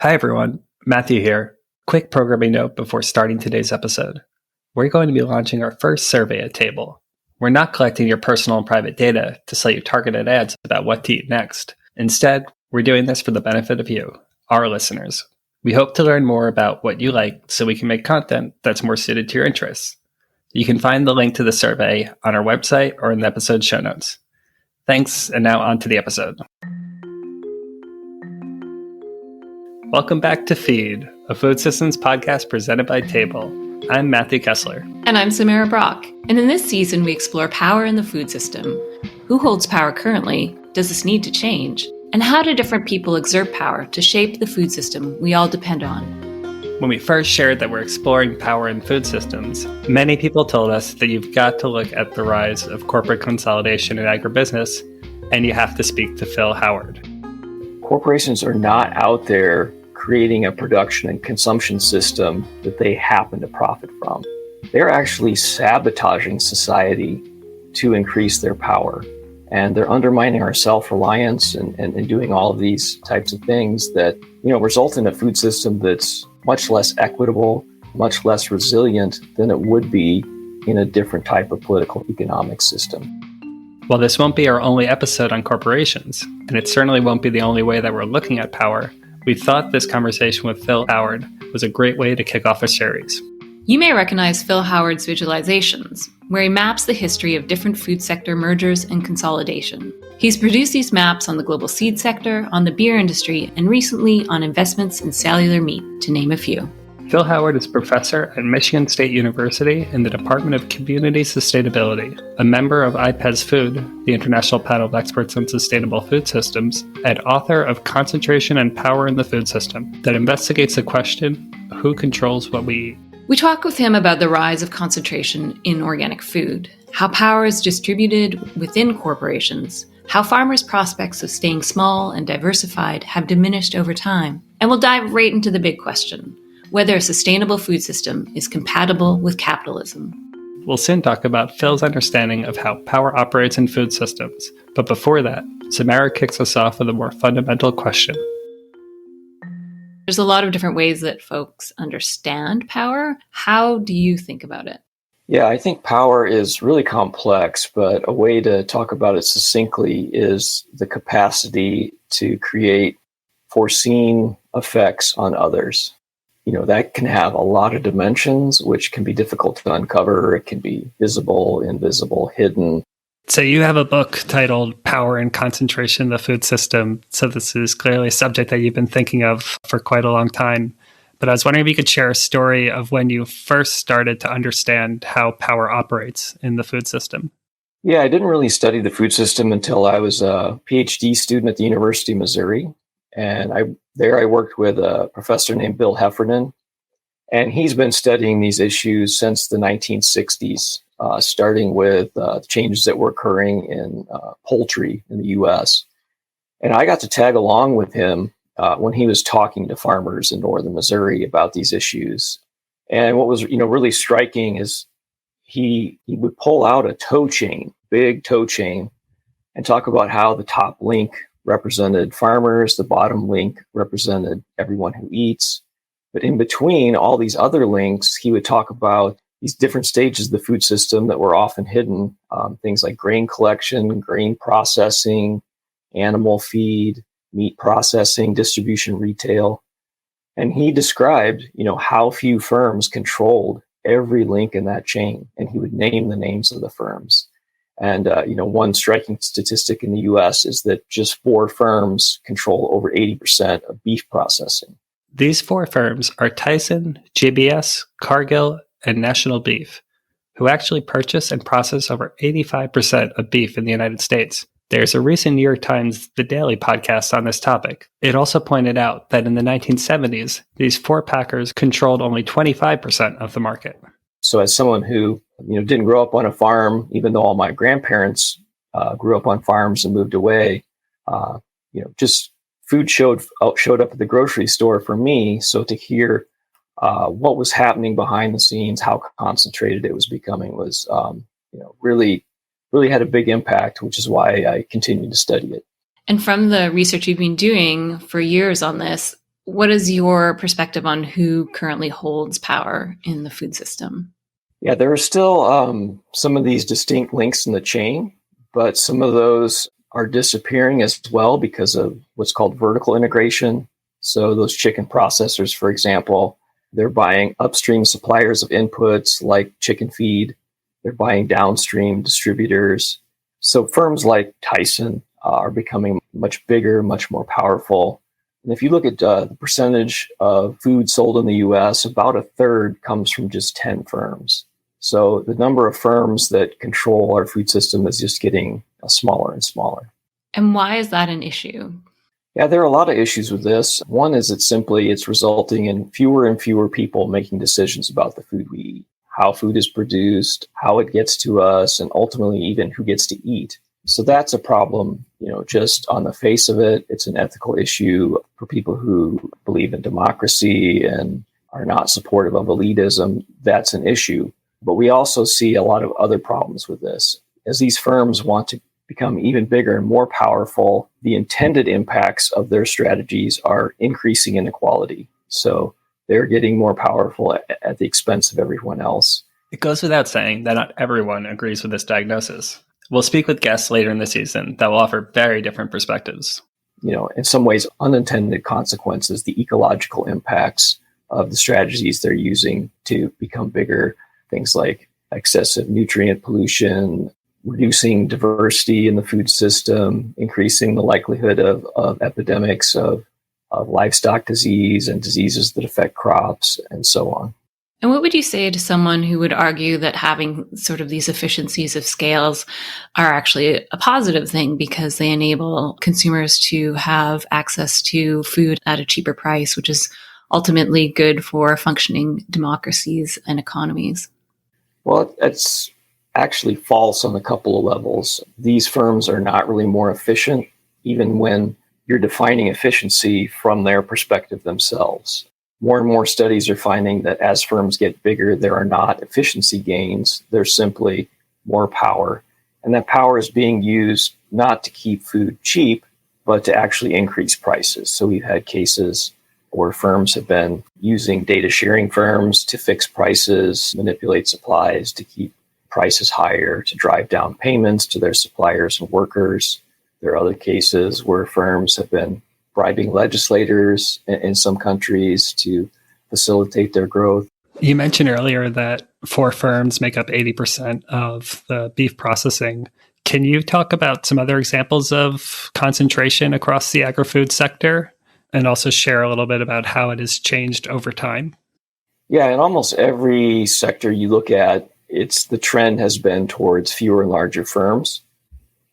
Hi everyone, Matthew here. Quick programming note before starting today's episode. We're going to be launching our first survey at Table. We're not collecting your personal and private data to sell you targeted ads about what to eat next. Instead, we're doing this for the benefit of you, our listeners. We hope to learn more about what you like so we can make content that's more suited to your interests. You can find the link to the survey on our website or in the episode show notes. Thanks, and now on to the episode. Welcome back to Feed, a food systems podcast presented by Table. I'm Matthew Kessler. And I'm Samara Brock. And in this season, we explore power in the food system. Who holds power currently? Does this need to change? And how do different people exert power to shape the food system we all depend on? When we first shared that we're exploring power in food systems, many people told us that you've got to look at the rise of corporate consolidation in agribusiness, and you have to speak to Phil Howard. Corporations are not out there creating a production and consumption system that they happen to profit from. They're actually sabotaging society to increase their power. And they're undermining our self-reliance and doing all of these types of things that, result in a food system that's much less equitable, much less resilient than it would be in a different type of political economic system. While this won't be our only episode on corporations, and it certainly won't be the only way that we're looking at power, we thought this conversation with Phil Howard was a great way to kick off a series. You may recognize Phil Howard's visualizations, where he maps the history of different food sector mergers and consolidation. He's produced these maps on the global seed sector, on the beer industry, and recently on investments in cellular meat, to name a few. Phil Howard is professor at Michigan State University in the Department of Community Sustainability, a member of IPES Food, the International Panel of Experts on Sustainable Food Systems, and author of Concentration and Power in the Food System, that investigates the question, who controls what we eat? We talk with him about the rise of concentration in organic food, how power is distributed within corporations, how farmers' prospects of staying small and diversified have diminished over time, and we'll dive right into the big question: whether a sustainable food system is compatible with capitalism. We'll soon talk about Phil's understanding of how power operates in food systems. But before that, Samara kicks us off with a more fundamental question. There's a lot of different ways that folks understand power. How do you think about it? Yeah, I think power is really complex, but a way to talk about it succinctly is the capacity to create foreseen effects on others. That can have a lot of dimensions, which can be difficult to uncover. It can be visible, invisible, hidden. So you have a book titled Power and Concentration in the Food System. So this is clearly a subject that you've been thinking of for quite a long time. But I was wondering if you could share a story of when you first started to understand how power operates in the food system. Yeah, I didn't really study the food system until I was a PhD student at the University of Missouri. And I worked with a professor named Bill Heffernan, and he's been studying these issues since the 1960s, starting with changes that were occurring in poultry in the U.S. And I got to tag along with him when he was talking to farmers in northern Missouri about these issues. And what was really striking is he would pull out a tow chain, big tow chain, and talk about how the top link represented farmers, the bottom link represented everyone who eats. But in between all these other links, he would talk about these different stages of the food system that were often hidden, things like grain collection, grain processing, animal feed, meat processing, distribution, retail. And he described, how few firms controlled every link in that chain, and he would name the names of the firms. And, one striking statistic in the U.S. is that just 4 firms control over 80% of beef processing. These 4 firms are Tyson, JBS, Cargill, and National Beef, who actually purchase and process over 85% of beef in the United States. There's a recent New York Times The Daily podcast on this topic. It also pointed out that in the 1970s, these 4 packers controlled only 25% of the market. So as someone who didn't grow up on a farm, even though all my grandparents grew up on farms and moved away, just food showed up at the grocery store for me. So to hear what was happening behind the scenes, how concentrated it was becoming was, really had a big impact, which is why I continued to study it. And from the research you've been doing for years on this, What is your perspective on who currently holds power in the food system? Yeah, there are still some of these distinct links in the chain, but some of those are disappearing as well because of what's called vertical integration. So those chicken processors, for example, they're buying upstream suppliers of inputs like chicken feed. They're buying downstream distributors. So firms like Tyson are becoming much bigger, much more powerful. And if you look at the percentage of food sold in the US, about a third comes from just 10 firms. So the number of firms that control our food system is just getting smaller and smaller. And why is that an issue? Yeah, there are a lot of issues with this. One is it's resulting in fewer and fewer people making decisions about the food we eat, how food is produced, how it gets to us, and ultimately even who gets to eat. So that's a problem, just on the face of it. It's an ethical issue for people who believe in democracy and are not supportive of elitism. That's an issue. But we also see a lot of other problems with this. As these firms want to become even bigger and more powerful, the intended impacts of their strategies are increasing inequality. So they're getting more powerful at the expense of everyone else. It goes without saying that not everyone agrees with this diagnosis. We'll speak with guests later in the season that will offer very different perspectives. In some ways, unintended consequences, the ecological impacts of the strategies they're using to become bigger, things like excessive nutrient pollution, reducing diversity in the food system, increasing the likelihood of epidemics of livestock disease and diseases that affect crops, and so on. And what would you say to someone who would argue that having sort of these efficiencies of scales are actually a positive thing because they enable consumers to have access to food at a cheaper price, which is ultimately good for functioning democracies and economies? Well, it's actually false on a couple of levels. These firms are not really more efficient, even when you're defining efficiency from their perspective themselves. More and more studies are finding that as firms get bigger, there are not efficiency gains. There's simply more power. And that power is being used not to keep food cheap, but to actually increase prices. So we've had cases where firms have been using data sharing firms to fix prices, manipulate supplies to keep prices higher, to drive down payments to their suppliers and workers. There are other cases where firms have been bribing legislators in some countries to facilitate their growth. You mentioned earlier that 4 firms make up 80% of the beef processing. Can you talk about some other examples of concentration across the agri-food sector and also share a little bit about how it has changed over time? Yeah, in almost every sector you look at, the trend has been towards fewer and larger firms.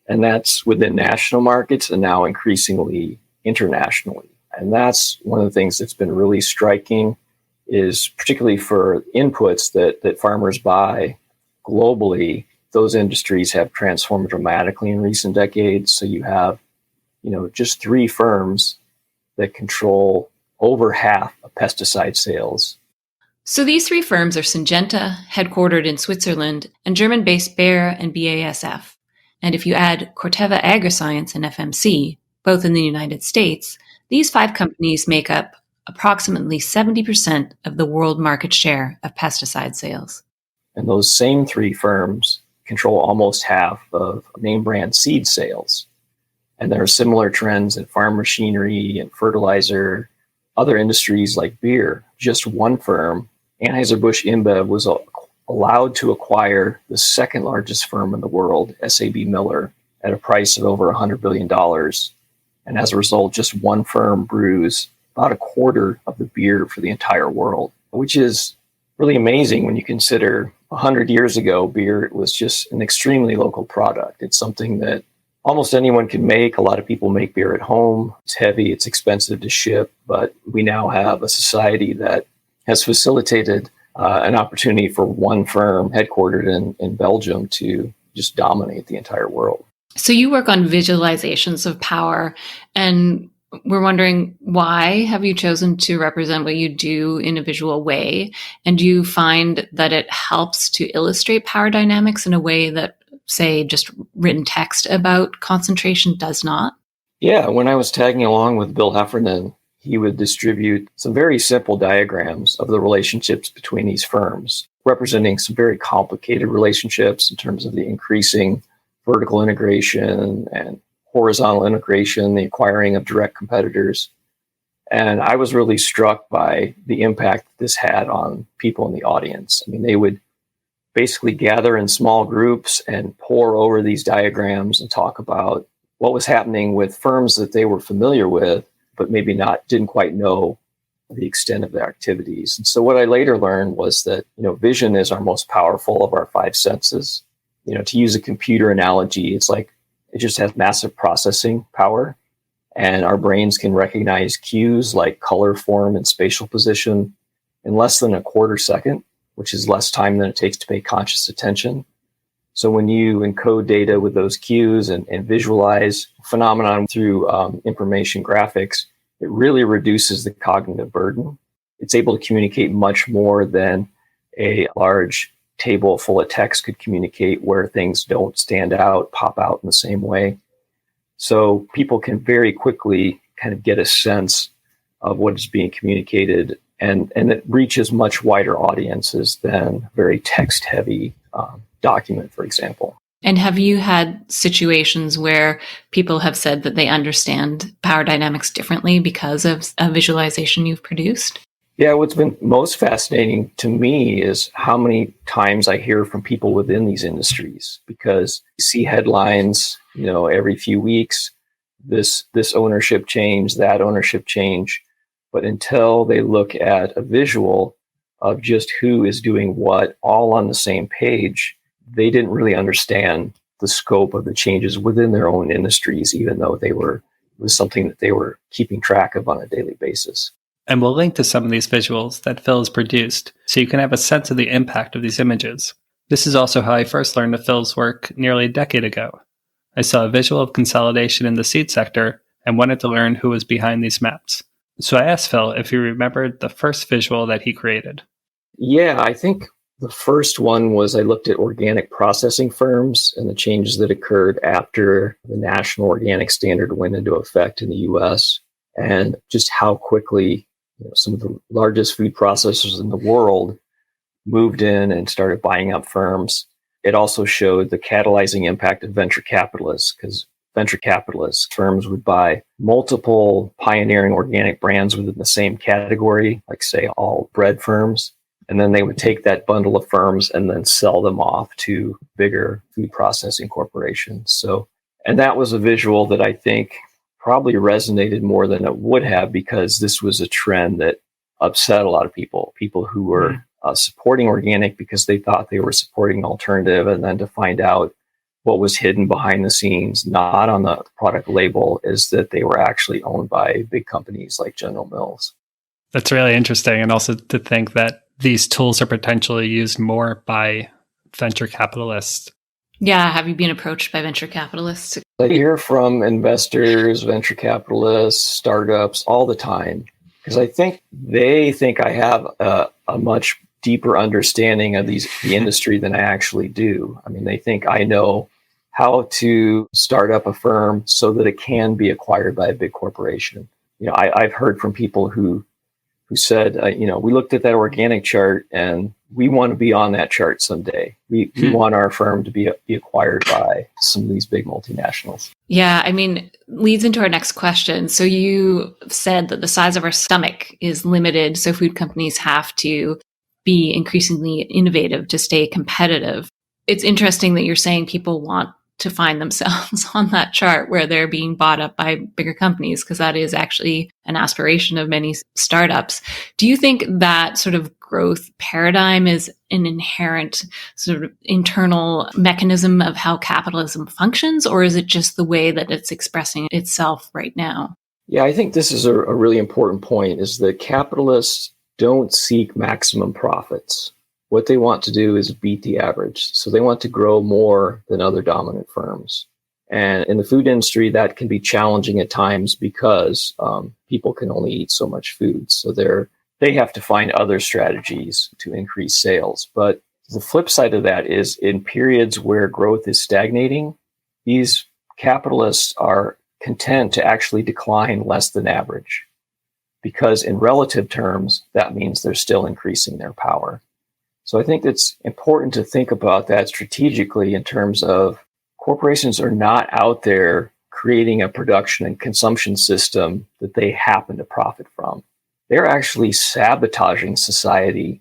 And that's within national markets and now increasingly internationally. And that's one of the things that's been really striking is particularly for inputs that farmers buy globally, those industries have transformed dramatically in recent decades. So you have, just 3 firms that control over half of pesticide sales. So these 3 firms are Syngenta, headquartered in Switzerland, and German-based Bayer and BASF. And if you add Corteva Agriscience and FMC, both in the United States, these 5 companies make up approximately 70% of the world market share of pesticide sales. And those same 3 firms control almost half of name brand seed sales. And there are similar trends in farm machinery and fertilizer, other industries like beer. Just one firm, Anheuser-Busch InBev, was allowed to acquire the second largest firm in the world, SAB Miller, at a price of over $100 billion. And as a result, just one firm brews about a quarter of the beer for the entire world, which is really amazing when you consider 100 years ago, beer was just an extremely local product. It's something that almost anyone can make. A lot of people make beer at home. It's heavy, it's expensive to ship, but we now have a society that has facilitated an opportunity for one firm headquartered in Belgium to just dominate the entire world. So you work on visualizations of power, and we're wondering, why have you chosen to represent what you do in a visual way? And do you find that it helps to illustrate power dynamics in a way that, say, just written text about concentration does not? Yeah, when I was tagging along with Bill Heffernan, he would distribute some very simple diagrams of the relationships between these firms, representing some very complicated relationships in terms of the increasing vertical integration and horizontal integration, the acquiring of direct competitors. And I was really struck by the impact this had on people in the audience. I mean, they would basically gather in small groups and pore over these diagrams and talk about what was happening with firms that they were familiar with, but maybe didn't quite know the extent of their activities. And so what I later learned was that, vision is our most powerful of our five senses. To use a computer analogy, it's like it just has massive processing power, and our brains can recognize cues like color, form, and spatial position in less than a quarter second, which is less time than it takes to pay conscious attention. So when you encode data with those cues and visualize phenomenon through information graphics, it really reduces the cognitive burden. It's able to communicate much more than a large table full of text could communicate, where things don't stand out, pop out in the same way. So people can very quickly kind of get a sense of what is being communicated, and it reaches much wider audiences than very text-heavy document, for example. And have you had situations where people have said that they understand power dynamics differently because of a visualization you've produced? Yeah, what's been most fascinating to me is how many times I hear from people within these industries, because you see headlines, every few weeks, this ownership change, that ownership change. But until they look at a visual of just who is doing what all on the same page, they didn't really understand the scope of the changes within their own industries, even though it was something that they were keeping track of on a daily basis. And we'll link to some of these visuals that Phil has produced so you can have a sense of the impact of these images. This is also how I first learned of Phil's work nearly a decade ago. I saw a visual of consolidation in the seed sector and wanted to learn who was behind these maps. So I asked Phil if he remembered the first visual that he created. Yeah, I think the first one was I looked at organic processing firms and the changes that occurred after the National Organic Standard went into effect in the U.S., and just how quickly some of the largest food processors in the world moved in and started buying up firms. It also showed the catalyzing impact of venture capitalists, because venture capitalist firms would buy multiple pioneering organic brands within the same category, like say all bread firms. And then they would take that bundle of firms and then sell them off to bigger food processing corporations. So, and that was a visual that I think probably resonated more than it would have, because this was a trend that upset a lot of people who were supporting organic because they thought they were supporting an alternative, and then to find out what was hidden behind the scenes, not on the product label, is that they were actually owned by big companies like General Mills. That's really interesting. And also to think that these tools are potentially used more by venture capitalists. Yeah. Have you been approached by venture capitalists? I hear from investors, venture capitalists, startups all the time, because I think they think I have a much deeper understanding of the industry than I actually do. I mean, they think I know how to start up a firm so that it can be acquired by a big corporation. I've heard from people who said, we looked at that organic chart and we want to be on that chart someday. We want our firm to be acquired by some of these big multinationals. Yeah, leads into our next question. So you said that the size of our stomach is limited, so food companies have to be increasingly innovative to stay competitive. It's interesting that you're saying people want to find themselves on that chart where they're being bought up by bigger companies, because that is actually an aspiration of many startups. Do you think that sort of growth paradigm is an inherent sort of internal mechanism of how capitalism functions, or is it just the way that it's expressing itself right now? Yeah, I think this is a really important point, is that capitalists don't seek maximum profits. What they want to do is beat the average. So they want to grow more than other dominant firms. And in the food industry, that can be challenging at times because people can only eat so much food. So they have to find other strategies to increase sales. But the flip side of that is, in periods where growth is stagnating, these capitalists are content to actually decline less than average. because in relative terms, that means they're still increasing their power. So I think it's important to think about that strategically in terms of corporations are not out there creating a production and consumption system that they happen to profit from. They're actually sabotaging society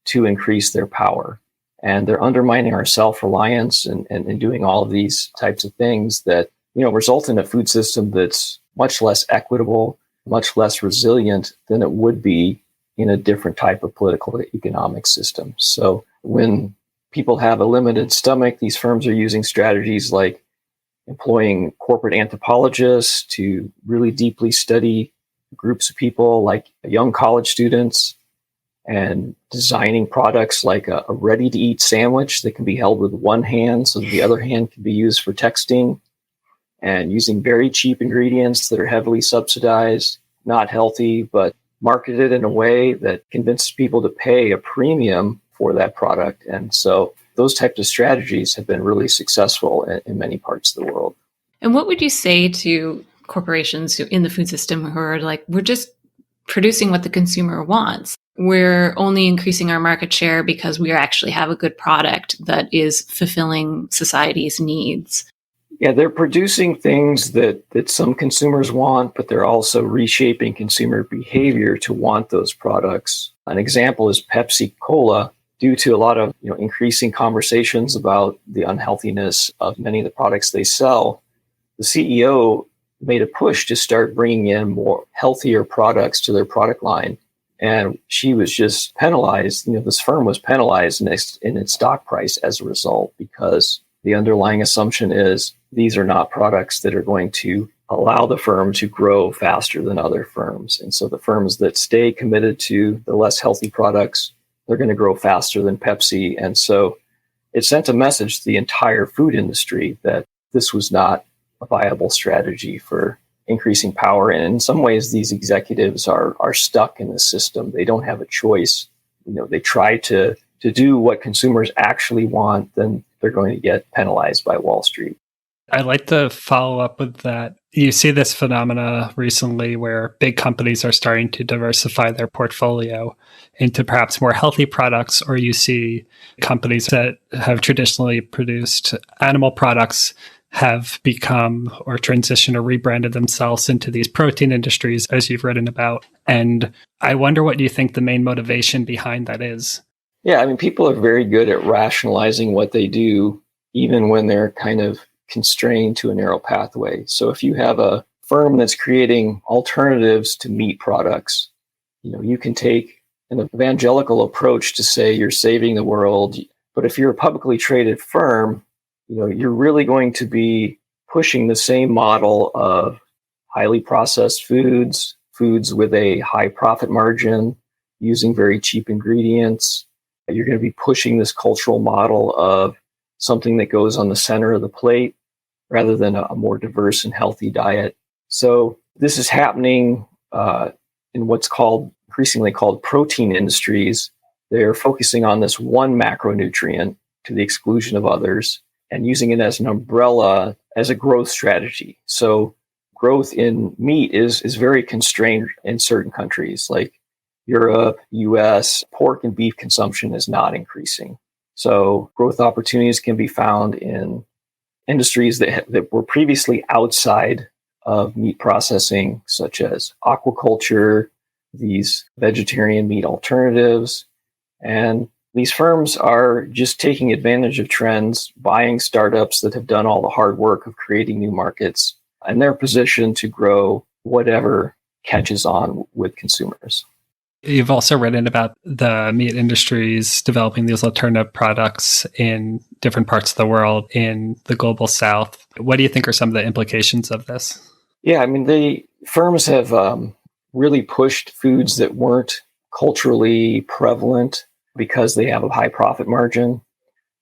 to increase their power. And they're undermining our self-reliance and doing all of these types of things that, result in a food system that's much less equitable, much less resilient than it would be in a different type of political economic system. So when people have a limited stomach, these firms are using strategies like employing corporate anthropologists to really deeply study groups of people like young college students, and designing products like a ready-to-eat sandwich that can be held with one hand so that the other hand can be used for texting, and using very cheap ingredients that are heavily subsidized, not healthy, but marketed in a way that convinces people to pay a premium for that product. And so those types of strategies have been really successful in many parts of the world. And what would you say to corporations in the food system who are like, we're just producing what the consumer wants? We're only increasing our market share because we actually have a good product that is fulfilling society's needs. Yeah, they're producing things that some consumers want, but they're also reshaping consumer behavior to want those products. An example is Pepsi Cola. Due to a lot of increasing conversations about the unhealthiness of many of the products they sell, the CEO made a push to start bringing in more healthier products to their product line. And she was just penalized. This firm was penalized in its stock price as a result, because the underlying assumption is these are not products that are going to allow the firm to grow faster than other firms. And so the firms that stay committed to the less healthy products, they're going to grow faster than Pepsi. And so it sent a message to the entire food industry that this was not a viable strategy for increasing power. And in some ways, these executives are stuck in the system. They don't have a choice. They try to do what consumers actually want, then they're going to get penalized by Wall Street. I'd like to follow up with that. You see this phenomena recently where big companies are starting to diversify their portfolio into perhaps more healthy products, or you see companies that have traditionally produced animal products have become or transitioned or rebranded themselves into these protein industries, as you've written about. And I wonder what you think the main motivation behind that is. Yeah, people are very good at rationalizing what they do, even when they're kind of constrained to a narrow pathway. So if you have a firm that's creating alternatives to meat products, you can take an evangelical approach to say you're saving the world. But if you're a publicly traded firm, you're really going to be pushing the same model of highly processed foods with a high profit margin, using very cheap ingredients. You're going to be pushing this cultural model of something that goes on the center of the plate rather than a more diverse and healthy diet. So this is happening in what's increasingly called protein industries. They're focusing on this one macronutrient to the exclusion of others and using it as an umbrella as a growth strategy. So growth in meat is very constrained in certain countries like Europe, US. Pork and beef consumption is not increasing. So growth opportunities can be found in industries that were previously outside of meat processing, such as aquaculture, these vegetarian meat alternatives. And these firms are just taking advantage of trends, buying startups that have done all the hard work of creating new markets, and they're positioned to grow whatever catches on with consumers. You've also written about the meat industries developing these alternative products in different parts of the world in the global south. What do you think are some of the implications of this? Yeah, the firms have really pushed foods that weren't culturally prevalent because they have a high profit margin.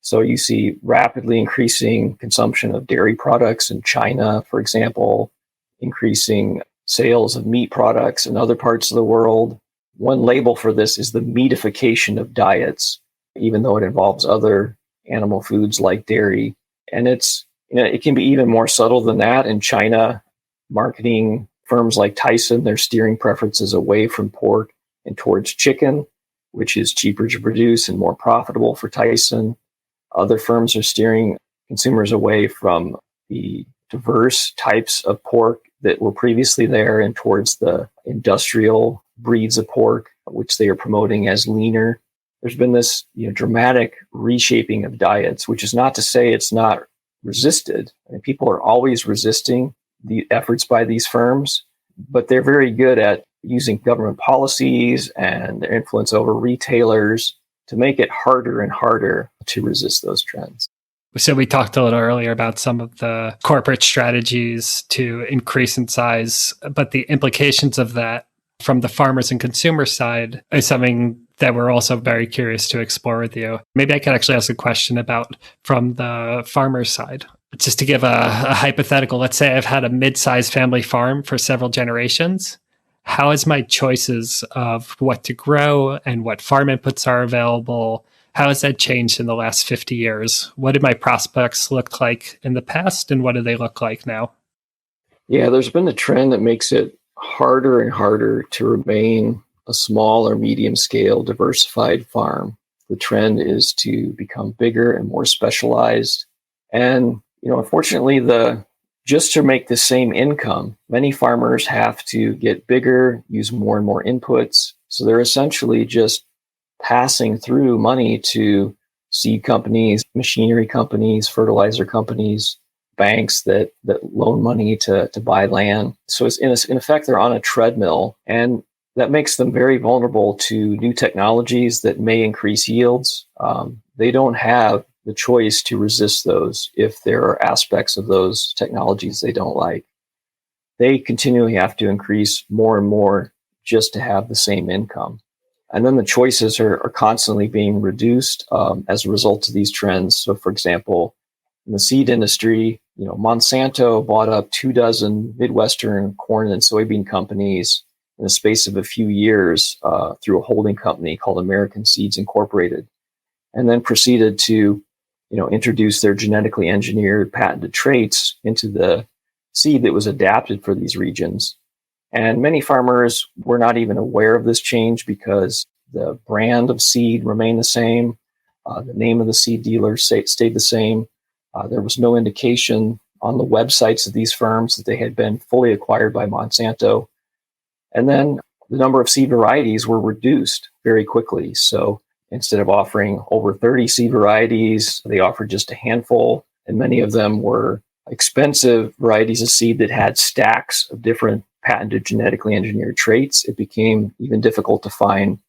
So you see rapidly increasing consumption of dairy products in China, for example, increasing sales of meat products in other parts of the world. One label for this is the meatification of diets, even though it involves other animal foods like dairy. And it can be even more subtle than that. In China, marketing Firms like Tyson, they're steering preferences away from pork and towards chicken, which is cheaper to produce and more profitable for Tyson. Other firms are steering consumers away from the diverse types of pork that were previously there and towards the industrial breeds of pork, which they are promoting as leaner. There's been this dramatic reshaping of diets, which is not to say it's not resisted. I mean, people are always resisting the efforts by these firms, but they're very good at using government policies and their influence over retailers to make it harder and harder to resist those trends. So we talked a little earlier about some of the corporate strategies to increase in size, but the implications of that from the farmers and consumer side is something that we're also very curious to explore with you. Maybe I could actually ask a question about from the farmer's side. Just to give a hypothetical, let's say I've had a mid-sized family farm for several generations. How has my choices of what to grow and what farm inputs are available, how has that changed in the last 50 years? What did my prospects look like in the past and what do they look like now? Yeah, there's been a trend that makes it harder and harder to remain a small or medium scale diversified farm. The trend is to become bigger and more specialized. And, unfortunately, just to make the same income, many farmers have to get bigger, use more and more inputs. So they're essentially just passing through money to seed companies, machinery companies, fertilizer companies, banks that loan money to buy land. So it's in effect, they're on a treadmill, and that makes them very vulnerable to new technologies that may increase yields. They don't have the choice to resist those if there are aspects of those technologies they don't like. They continually have to increase more and more just to have the same income. And then the choices are constantly being reduced as a result of these trends. So, for example, in the seed industry, Monsanto bought up 24 Midwestern corn and soybean companies in the space of a few years through a holding company called American Seeds Incorporated, and then proceeded to introduce their genetically engineered patented traits into the seed that was adapted for these regions. And many farmers were not even aware of this change because the brand of seed remained the same. The name of the seed dealer stayed the same. There was no indication on the websites of these firms that they had been fully acquired by Monsanto. And then the number of seed varieties were reduced very quickly. So instead of offering over 30 seed varieties, they offered just a handful. And many of them were expensive varieties of seed that had stacks of different patented genetically engineered traits. It became even difficult to find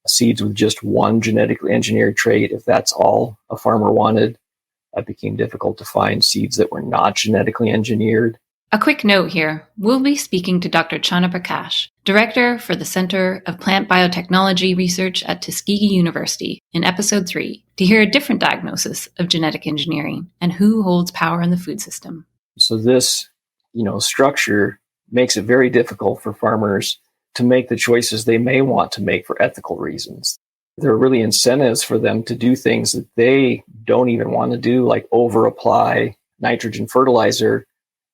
seeds with just one genetically engineered trait if that's all a farmer wanted. It became difficult to find seeds that were not genetically engineered. A quick note here, we'll be speaking to Dr. Chana Prakash, Director for the Center of Plant Biotechnology Research at Tuskegee University, in Episode 3, to hear a different diagnosis of genetic engineering and who holds power in the food system. So this, structure makes it very difficult for farmers to make the choices they may want to make for ethical reasons. There are really incentives for them to do things that they don't even want to do, like over-apply nitrogen fertilizer,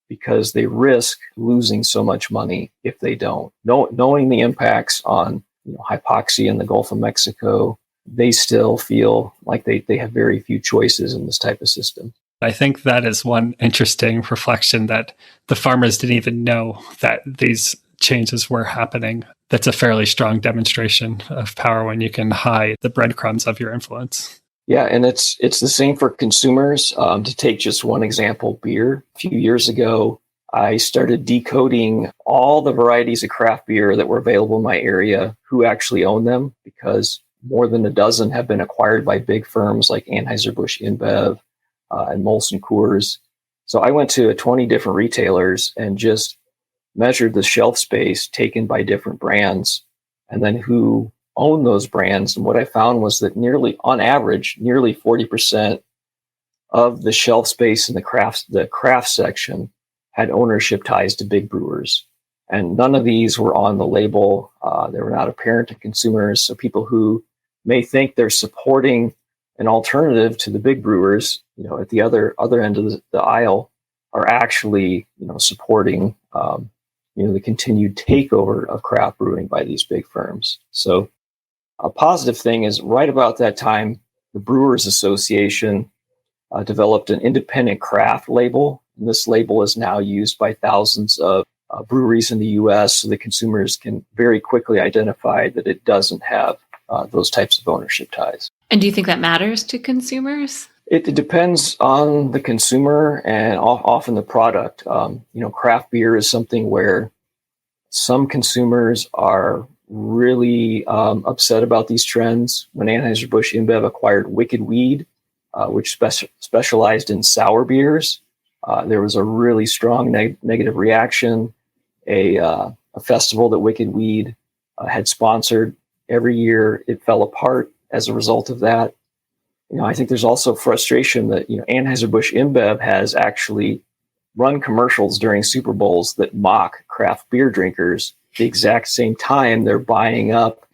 because they risk losing so much money if they don't. Knowing the impacts on hypoxia in the Gulf of Mexico, they still feel like they have very few choices in this type of system. I think that is one interesting reflection, that the farmers didn't even know that these changes were happening. That's a fairly strong demonstration of power when you can hide the breadcrumbs of your influence. Yeah, and it's the same for consumers. To take just one example, beer. A few years ago, I started decoding all the varieties of craft beer that were available in my area, who actually owned them, because more than a dozen have been acquired by big firms like Anheuser-Busch InBev and Molson Coors. So I went to 20 different retailers and just measured the shelf space taken by different brands and then who own those brands. And what I found was that on average, nearly 40% of the shelf space in the craft section had ownership ties to big brewers. And none of these were on the label. They were not apparent to consumers. So people who may think they're supporting an alternative to the big brewers, at the other end of the aisle, are actually, supporting the continued takeover of craft brewing by these big firms. So a positive thing is right about that time, the Brewers Association developed an independent craft label. And this label is now used by thousands of breweries in the U.S. so that consumers can very quickly identify that it doesn't have those types of ownership ties. And do you think that matters to consumers? It depends on the consumer and often the product. Craft beer is something where some consumers are really upset about these trends. When Anheuser-Busch InBev acquired Wicked Weed, which specialized in sour beers, there was a really strong negative reaction. A festival that Wicked Weed had sponsored every year, it fell apart as a result of that. I think there's also frustration that Anheuser-Busch InBev has actually run commercials during Super Bowls that mock craft beer drinkers the exact same time they're buying up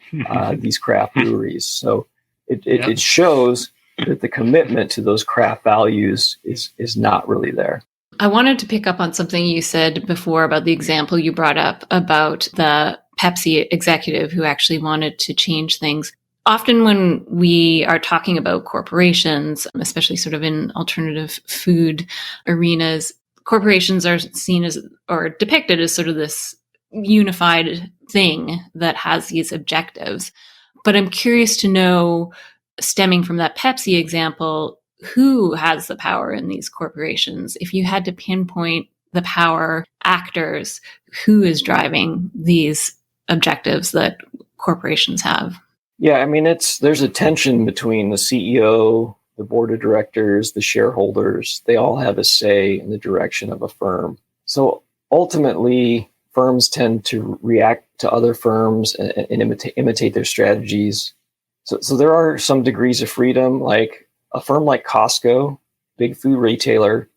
these craft breweries. So it shows that the commitment to those craft values is not really there. I wanted to pick up on something you said before about the example you brought up about the Pepsi executive who actually wanted to change things. Often when we are talking about corporations, especially sort of in alternative food arenas, corporations are seen as or depicted as sort of this unified thing that has these objectives. But I'm curious to know, stemming from that Pepsi example, who has the power in these corporations? If you had to pinpoint the power actors, who is driving these objectives that corporations have? Yeah, there's a tension between the CEO, the board of directors, the shareholders. They all have a say in the direction of a firm. So ultimately, firms tend to react to other firms and imitate their strategies. So there are some degrees of freedom, like a firm like Costco, big food retailer,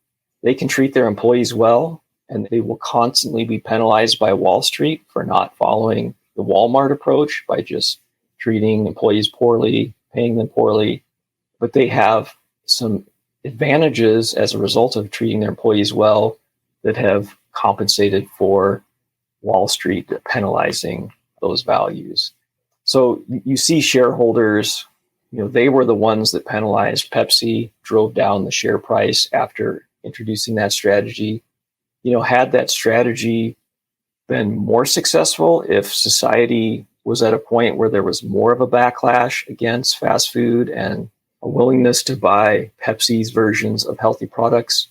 they can treat their employees well, and they will constantly be penalized by Wall Street for not following the Walmart approach by just treating employees poorly, paying them poorly. But they have some advantages as a result of treating their employees well that have compensated for Wall Street penalizing those values. So you see shareholders, they were the ones that penalized Pepsi, drove down the share price after introducing that strategy. Had that strategy been more successful, if society was at a point where there was more of a backlash against fast food and a willingness to buy Pepsi's versions of healthy products,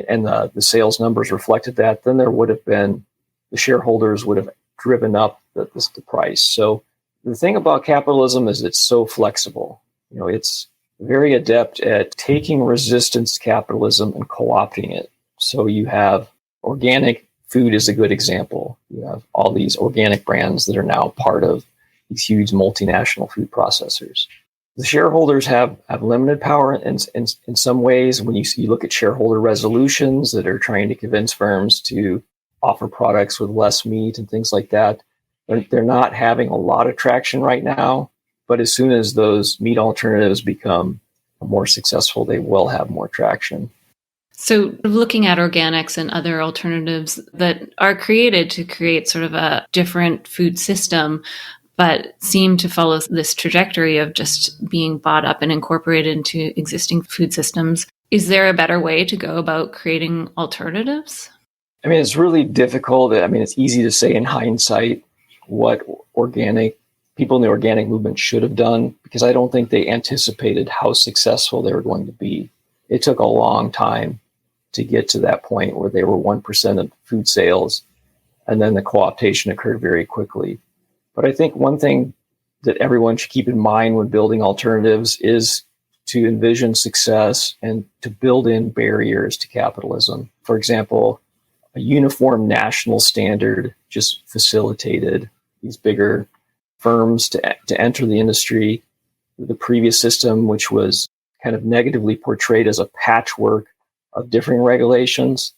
and the sales numbers reflected that, then the shareholders would have driven up the price. So the thing about capitalism is it's so flexible. It's very adept at taking resistance to capitalism and co-opting it. So you have organic food is a good example. You have all these organic brands that are now part of these huge multinational food processors. The shareholders have limited power in some ways. When you look at shareholder resolutions that are trying to convince firms to offer products with less meat and things like that, they're not having a lot of traction right now. But as soon as those meat alternatives become more successful, they will have more traction. So looking at organics and other alternatives that are created to create sort of a different food system, but seem to follow this trajectory of just being bought up and incorporated into existing food systems, is there a better way to go about creating alternatives? It's really difficult. It's easy to say in hindsight what people in the organic movement should have done, because I don't think they anticipated how successful they were going to be. It took a long time to get to that point where they were 1% of food sales, and then the co-optation occurred very quickly. But I think one thing that everyone should keep in mind when building alternatives is to envision success and to build in barriers to capitalism. For example, a uniform national standard just facilitated these bigger firms to enter the industry. The previous system, which was kind of negatively portrayed as a patchwork of differing regulations,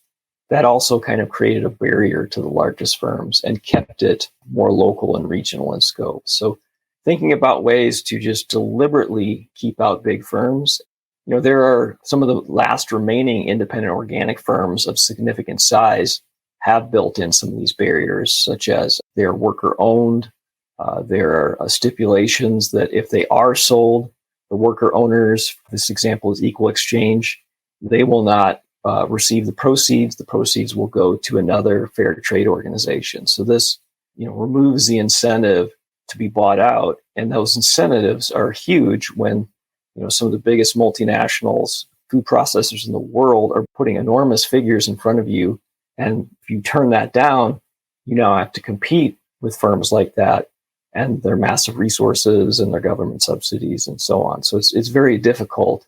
that also kind of created a barrier to the largest firms and kept it more local and regional in scope. So thinking about ways to just deliberately keep out big firms, there are some of the last remaining independent organic firms of significant size have built in some of these barriers, such as they're worker owned. There are stipulations that if they are sold, the worker owners, this example is equal exchange, they will not receive the proceeds. The proceeds will go to another fair trade organization. So this, removes the incentive to be bought out. And those incentives are huge when, some of the biggest multinationals, food processors in the world are putting enormous figures in front of you. And if you turn that down, you now have to compete with firms like that and their massive resources and their government subsidies and so on. So it's very difficult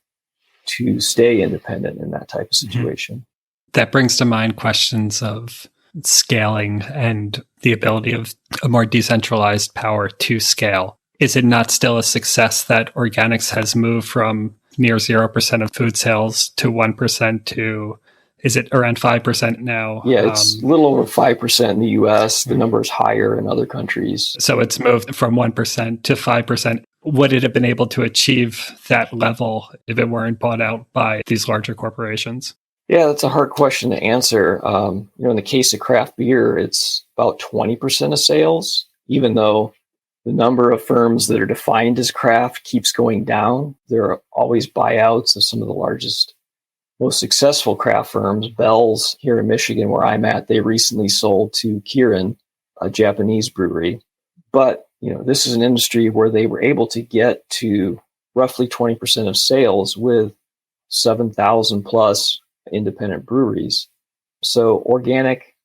to stay independent in that type of situation. That brings to mind questions of scaling and the ability of a more decentralized power to scale. Is it not still a success that organics has moved from near 0% of food sales to 1% to, is it around 5% now? Yeah, it's a little over 5% in the US. The number is higher in other countries. So it's moved from 1% to 5%. Would it have been able to achieve that level if it weren't bought out by these larger corporations? Yeah, that's a hard question to answer. In the case of craft beer, it's about 20% of sales, even though the number of firms that are defined as craft keeps going down. There are always buyouts of some of the largest, most successful craft firms. Bell's here in Michigan, where I'm at, they recently sold to Kirin, a Japanese brewery. But, this is an industry where they were able to get to roughly 20% of sales with 7,000 plus independent breweries. So organic,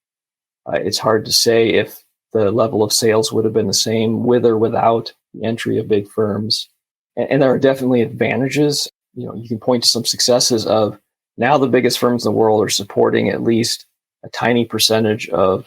it's hard to say if the level of sales would have been the same with or without the entry of big firms. And there are definitely advantages. You can point to some successes of now the biggest firms in the world are supporting at least a tiny percentage of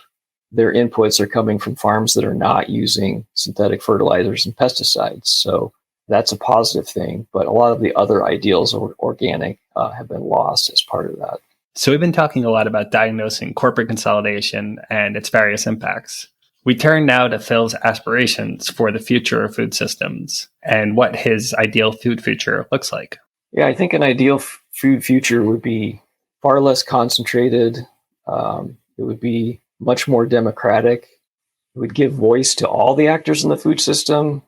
their inputs are coming from farms that are not using synthetic fertilizers and pesticides. So that's a positive thing. But a lot of the other ideals of organic have been lost as part of that. So we've been talking a lot about diagnosing corporate consolidation and its various impacts. We turn now to Phil's aspirations for the future of food systems and what his ideal food future looks like. Yeah, I think an ideal food future would be far less concentrated. It would be much more democratic. It would give voice to all the actors in the food system,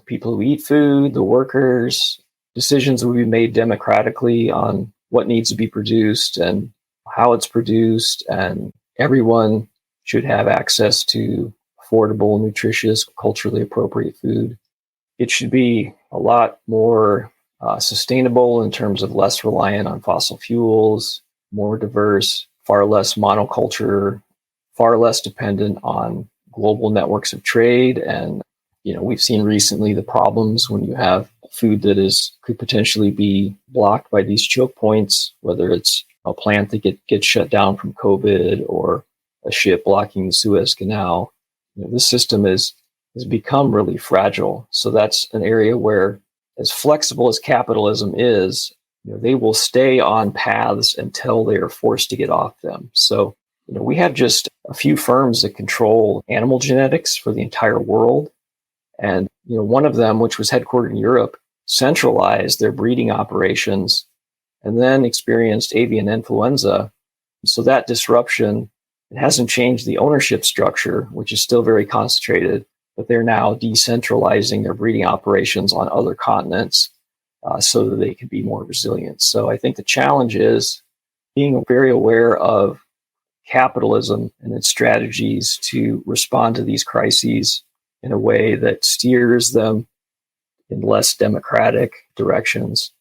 people who eat food, the workers. Decisions would be made democratically on what needs to be produced and how it's produced, and everyone should have access to affordable, nutritious, culturally appropriate food. It should be a lot more sustainable in terms of less reliant on fossil fuels, more diverse, far less monoculture, far less dependent on global networks of trade. And, we've seen recently the problems when you have food that could potentially be blocked by these choke points, whether it's a plant that gets shut down from COVID or a ship blocking the Suez Canal. This system has become really fragile. So that's an area where, as flexible as capitalism is, they will stay on paths until they are forced to get off them. So, we have just a few firms that control animal genetics for the entire world. And, one of them, which was headquartered in Europe, centralized their breeding operations and then experienced avian influenza. So that disruption, it hasn't changed the ownership structure, which is still very concentrated, but they're now decentralizing their breeding operations on other continents so that they can be more resilient. So I think the challenge is being very aware of capitalism and its strategies to respond to these crises in a way that steers them in less democratic directions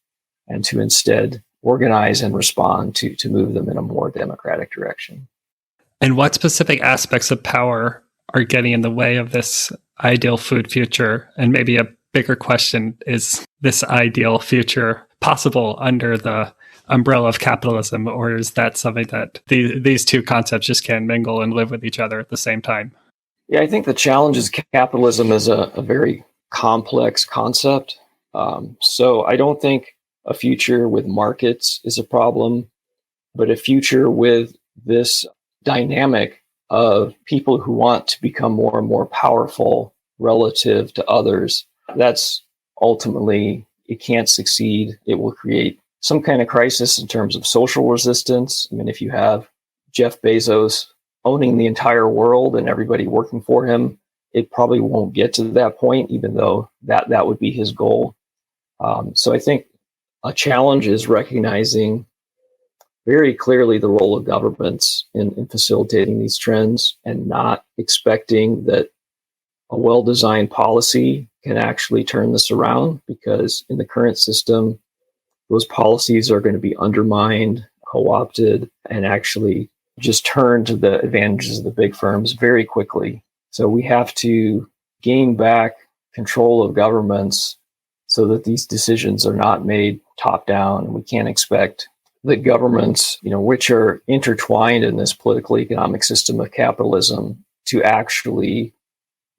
and to instead organize and respond to move them in a more democratic direction. And what specific aspects of power are getting in the way of this ideal food future? And maybe a bigger question, is this ideal future possible under the umbrella of capitalism, or is that something that these two concepts just can't mingle and live with each other at the same time? Yeah, I think the challenge is capitalism is a very complex concept. So I don't think a future with markets is a problem, but a future with this dynamic of people who want to become more and more powerful relative to others, that's ultimately, it can't succeed. It will create some kind of crisis in terms of social resistance. I mean, if you have Jeff Bezos owning the entire world and everybody working for him, it probably won't get to that point, even though that would be his goal. So I think a challenge is recognizing very clearly the role of governments in facilitating these trends and not expecting that a well-designed policy can actually turn this around, because in the current system, those policies are going to be undermined, co-opted, and actually just turn to the advantages of the big firms very quickly. So we have to gain back control of governments so that these decisions are not made top-down. We can't expect that governments, which are intertwined in this political economic system of capitalism, to actually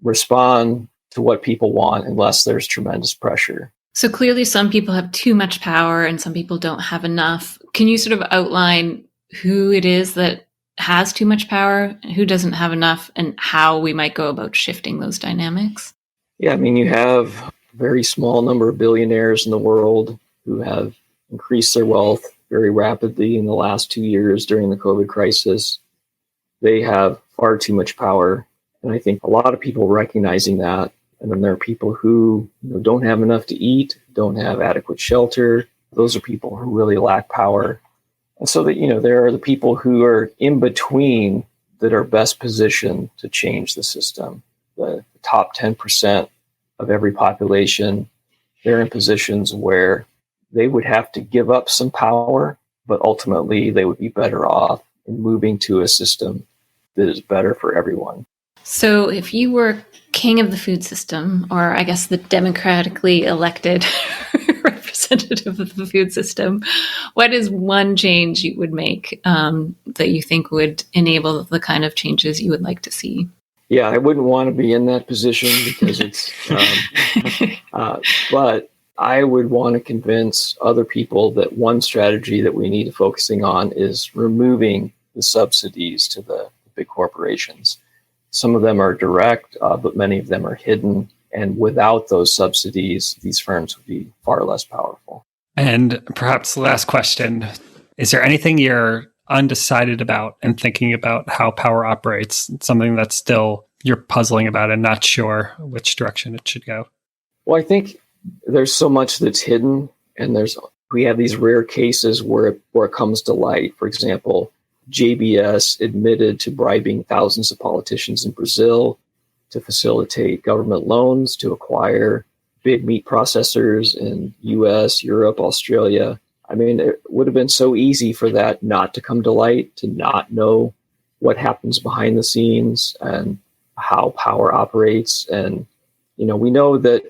respond to what people want unless there's tremendous pressure. So clearly some people have too much power and some people don't have enough. Can you sort of outline who it is that has too much power, who doesn't have enough, and how we might go about shifting those dynamics? Yeah, you have a very small number of billionaires in the world who have increased their wealth very rapidly in the last 2 years during the COVID crisis. They have far too much power. And I think a lot of people recognizing that. And then there are people who don't have enough to eat, don't have adequate shelter. Those are people who really lack power. And so that, there are the people who are in between that are best positioned to change the system. The top 10% of every population, they're in positions where they would have to give up some power, but ultimately they would be better off in moving to a system that is better for everyone. So if you were king of the food system, or I guess the democratically elected representative of the food system, what is one change you would make that you think would enable the kind of changes you would like to see? Yeah, I wouldn't want to be in that position because it's, but I would want to convince other people that one strategy that we need to focusing on is removing the subsidies to the big corporations. Some of them are direct, but many of them are hidden. And without those subsidies, these firms would be far less powerful. And perhaps the last question, is there anything you're undecided about and thinking about how power operates, something that's still you're puzzling about and not sure which direction it should go? Well, I think there's so much that's hidden, and we have these rare cases where it comes to light. For example, JBS admitted to bribing thousands of politicians in Brazil to facilitate government loans to acquire big meat processors in US, Europe, Australia. It would have been so easy for that not to come to light, to not know what happens behind the scenes and how power operates. And, we know that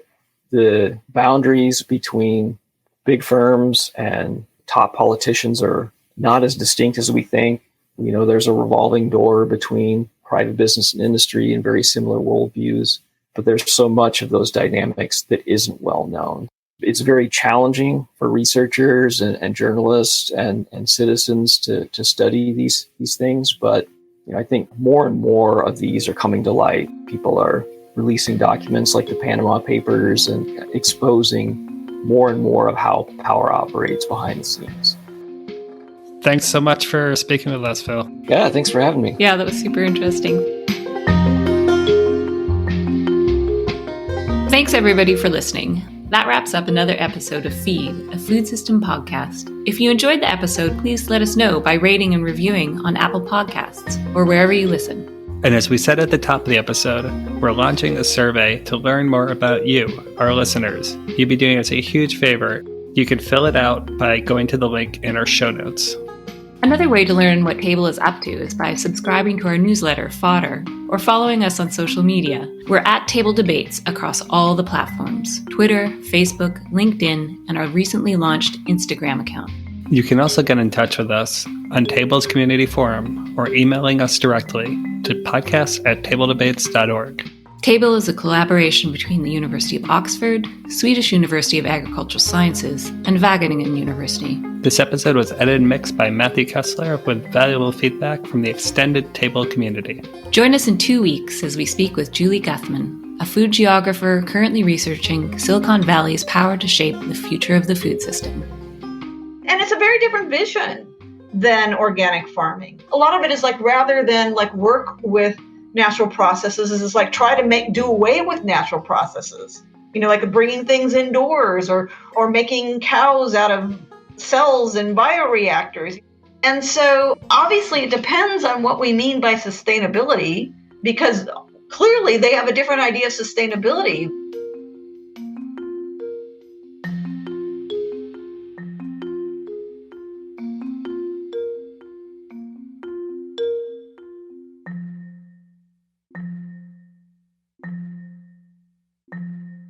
the boundaries between big firms and top politicians are not as distinct as we think. There's a revolving door between private business and industry and very similar worldviews, but there's so much of those dynamics that isn't well known. It's very challenging for researchers and journalists and citizens to study these things, but I think more and more of these are coming to light. People are releasing documents like the Panama Papers and exposing more and more of how power operates behind the scenes. Thanks so much for speaking with us, Phil. Yeah, thanks for having me. Yeah, that was super interesting. Thanks, everybody, for listening. That wraps up another episode of Feed, a food system podcast. If you enjoyed the episode, please let us know by rating and reviewing on Apple Podcasts or wherever you listen. And as we said at the top of the episode, we're launching a survey to learn more about you, our listeners. You'd be doing us a huge favor. You can fill it out by going to the link in our show notes. Another way to learn what Table is up to is by subscribing to our newsletter, Fodder, or following us on social media. We're at Table Debates across all the platforms: Twitter, Facebook, LinkedIn, and our recently launched Instagram account. You can also get in touch with us on Table's community forum or emailing us directly to podcast@tabledebates.org. Table is a collaboration between the University of Oxford, Swedish University of Agricultural Sciences, and Wageningen University. This episode was edited and mixed by Matthew Kessler with valuable feedback from the extended Table community. Join us in 2 weeks as we speak with Julie Guthman, a food geographer currently researching Silicon Valley's power to shape the future of the food system. And it's a very different vision than organic farming. A lot of it is like, rather than like work with natural processes, is like try to do away with natural processes. Like bringing things indoors or making cows out of cells in bioreactors. And so obviously it depends on what we mean by sustainability, because clearly they have a different idea of sustainability.